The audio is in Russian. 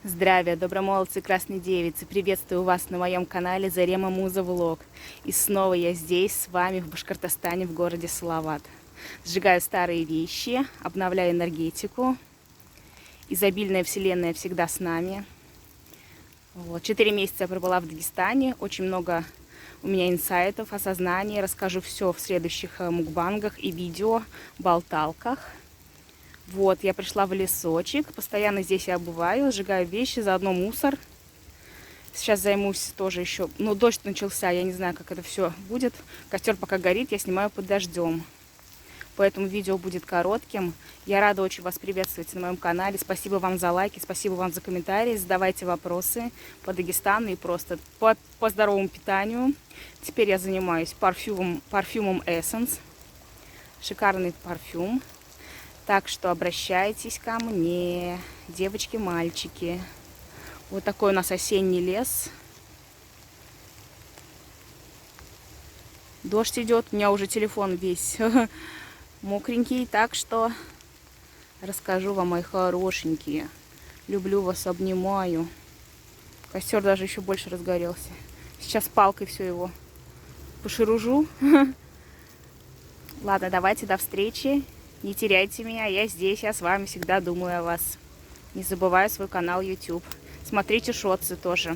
Здравия, добромолодцы, красные девицы! Приветствую вас на моем канале Зарема Муза Влог. И снова я здесь с вами в Башкортостане, в городе Салават. Сжигаю старые вещи, обновляю энергетику. Изобильная вселенная всегда с нами. 4 месяца я пробыла в Дагестане. Очень много у меня инсайтов, осознаний. Расскажу все в следующих мукбангах и видео, болталках. Я пришла в лесочек, постоянно здесь я обуваю, сжигаю вещи, заодно мусор. Сейчас займусь тоже еще, дождь начался, я не знаю, как это все будет. Костер пока горит, я снимаю под дождем. Поэтому видео будет коротким. Я рада очень вас приветствовать на моем канале. Спасибо вам за лайки, спасибо вам за комментарии. Задавайте вопросы по Дагестану и просто по здоровому питанию. Теперь я занимаюсь парфюмом Essence. Шикарный парфюм. Так что обращайтесь ко мне, девочки, мальчики. Вот такой у нас осенний лес. Дождь идет, у меня уже телефон весь мокренький, так что расскажу вам, мои хорошенькие. Люблю вас, обнимаю. Костер даже еще больше разгорелся. Сейчас палкой все его пошеружу. Ладно, давайте, до встречи. Не теряйте меня, я здесь, я с вами всегда думаю о вас. Не забываю свой канал YouTube. Смотрите шотсы тоже.